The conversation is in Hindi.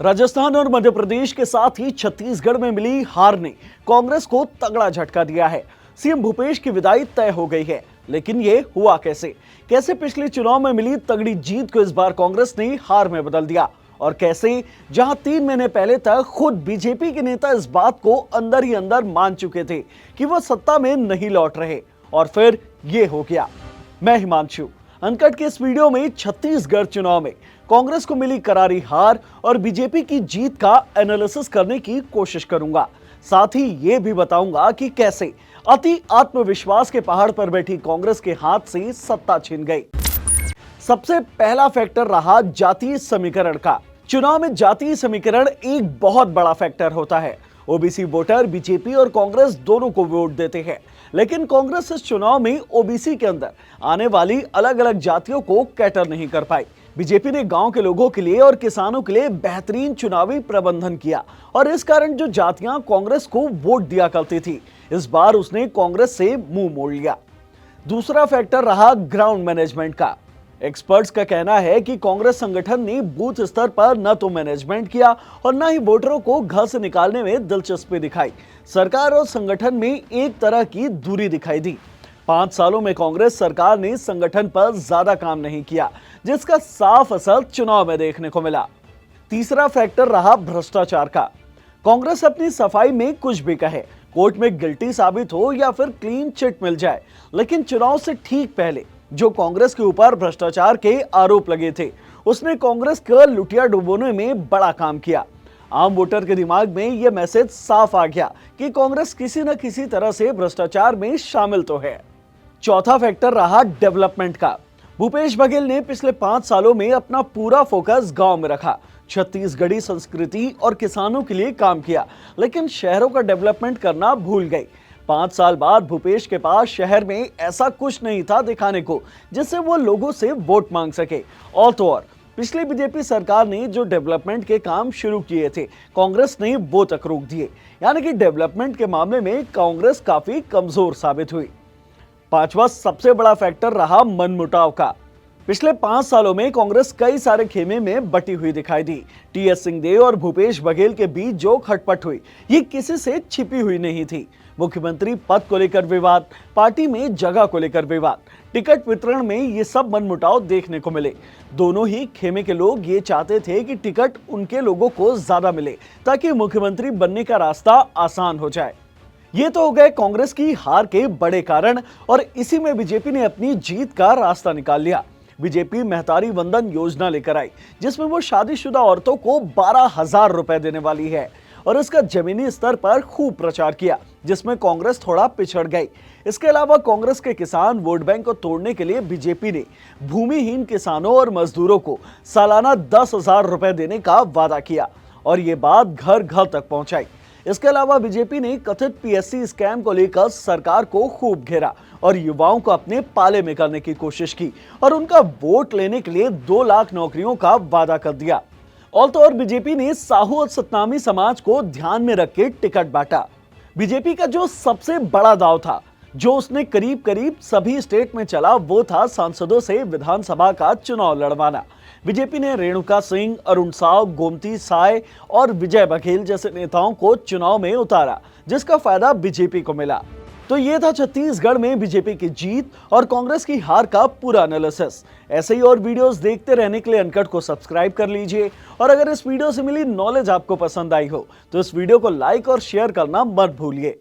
राजस्थान और मध्य प्रदेश के साथ ही छत्तीसगढ़ में मिली हार ने कांग्रेस को तगड़ा झटका दिया है। सीएम भूपेश की विदाई तय हो गई है, लेकिन ये हुआ कैसे पिछले चुनाव में मिली तगड़ी जीत को इस बार कांग्रेस ने हार में बदल दिया, और कैसे जहां 3 महीने पहले तक खुद बीजेपी के नेता इस बात को अंदर ही अंदर मान चुके थे कि वो सत्ता में नहीं लौट रहे, और फिर ये हो गया। मैं हिमांशु अनकट के इस वीडियो में छत्तीसगढ़ चुनाव में कांग्रेस को मिली करारी हार और बीजेपी की जीत का एनालिसिस करने की कोशिश करूंगा। साथ ही ये भी बताऊंगा कि कैसे अति आत्मविश्वास के पहाड़ पर बैठी कांग्रेस के हाथ से सत्ता छिन गई। सबसे पहला फैक्टर रहा जातीय समीकरण का। चुनाव में जातीय समीकरण एक बहुत बड़ा फैक्टर होता है। ओबीसी वोटर बीजेपी और कांग्रेस दोनों को वोट देते हैं, लेकिन कांग्रेस इस चुनाव में ओबीसी के अंदर आने वाली अलग अलग जातियों को कैटर नहीं कर पाई। बीजेपी ने गांव के लोगों के लिए और किसानों के लिए बेहतरीन चुनावी प्रबंधन किया, और इस कारण जो जातियां कांग्रेस को वोट दिया करती थी, इस बार उसने कांग्रेस से मुंह मोड़ लिया। दूसरा फैक्टर रहा ग्राउंड मैनेजमेंट का। एक्सपर्ट्स का कहना है कि कांग्रेस संगठन ने बूथ स्तर पर न तो मैनेजमेंट किया और न ही वोटरों को घर से निकालने में दिलचस्पी दिखाई। सरकार और संगठन में एक तरह की दूरी दिखाई दी। 5 सालों में कांग्रेस सरकार ने संगठन पर ज्यादा काम नहीं किया, जिसका साफ असर चुनाव में देखने को मिला। तीसरा फैक्टर रहा भ्रष्टाचार का। कांग्रेस अपनी सफाई में कुछ भी कहे, कोर्ट में गिल्टी साबित हो या फिर क्लीन चिट मिल जाए, लेकिन चुनाव से ठीक पहले जो कांग्रेस के ऊपर भ्रष्टाचार के आरोप लगे थे, उसने कांग्रेस को लुटिया डुबोने में बड़ा काम किया। आम वोटर के दिमाग में यह मैसेज साफ आ गया कि कांग्रेस किसी न किसी तरह से भ्रष्टाचार में शामिल तो है। चौथा फैक्टर रहा डेवलपमेंट का। भूपेश बघेल ने पिछले 5 सालों में अपना पूरा फोकस गांव में रखा, छत्तीसगढ़ी संस्कृति और किसानों के लिए काम किया, लेकिन शहरों का डेवलपमेंट करना भूल गई। 5 साल बाद भूपेश के पास शहर में ऐसा कुछ नहीं था दिखाने को जिससे वो लोगों से वोट मांग सके। और तो और पिछली बीजेपी सरकार ने जो डेवलपमेंट के काम शुरू किए थे, कांग्रेस ने वो तक रोक दिए। यानी कि डेवलपमेंट के मामले में कांग्रेस काफी कमजोर साबित हुई। पांचवा सबसे बड़ा फैक्टर रहा मनमुटाव का। पिछले 5 सालों में कांग्रेस कई सारे खेमे में बटी हुई दिखाई दी। टीएस सिंहदेव और भूपेश बघेल के बीच जो खटपट हुई, ये किसी से छिपी हुई नहीं थी। मुख्यमंत्री पद को लेकर विवाद, पार्टी में जगह को लेकर विवाद, टिकट वितरण में ये सब मनमुटाव देखने को मिले। दोनों ही खेमे के लोग ये चाहते थे कि टिकट उनके लोगों को ज्यादा मिले, ताकि मुख्यमंत्री बनने का रास्ता आसान हो जाए। ये तो हो गए कांग्रेस की हार के बड़े कारण, और इसी में बीजेपी ने अपनी जीत का रास्ता निकाल लिया। बीजेपी महतारी वंदन योजना लेकर आई, जिसमें वो शादीशुदा औरतों को 12,000 रुपए देने वाली है, और इसका जमीनी स्तर पर खूब प्रचार किया, जिसमें कांग्रेस थोड़ा पिछड़ गई। इसके अलावा कांग्रेस के किसान वोट बैंक को तोड़ने के लिए बीजेपी ने भूमिहीन किसानों और मजदूरों को सालाना 10,000 रुपए देने का वादा किया, और ये बात घर घर तक पहुंचाई। इसके अलावा बीजेपी ने कथित पीएससी स्कैम को लेकर सरकार को खूब घेरा और युवाओं को अपने पाले में करने की कोशिश की, और उनका वोट लेने के लिए 2 लाख नौकरियों का वादा कर दिया। और तो और बीजेपी ने साहू और सतनामी समाज को ध्यान में रख के टिकट बांटा। बीजेपी का जो सबसे बड़ा दांव था, जो उसने करीब करीब सभी स्टेट में चला, वो था सांसदों से विधानसभा का चुनाव लड़वाना। बीजेपी ने रेणुका सिंह, अरुण साव, गोमती साय और विजय बघेल जैसे नेताओं को चुनाव में उतारा, जिसका फायदा बीजेपी को मिला। तो ये था छत्तीसगढ़ में बीजेपी की जीत और कांग्रेस की हार का पूरा एनालिसिस। ऐसे ही और वीडियोस देखते रहने के लिए अनकट को सब्सक्राइब कर लीजिए, और अगर इस वीडियो से मिली नॉलेज आपको पसंद आई हो तो इस वीडियो को लाइक और शेयर करना मत भूलिए।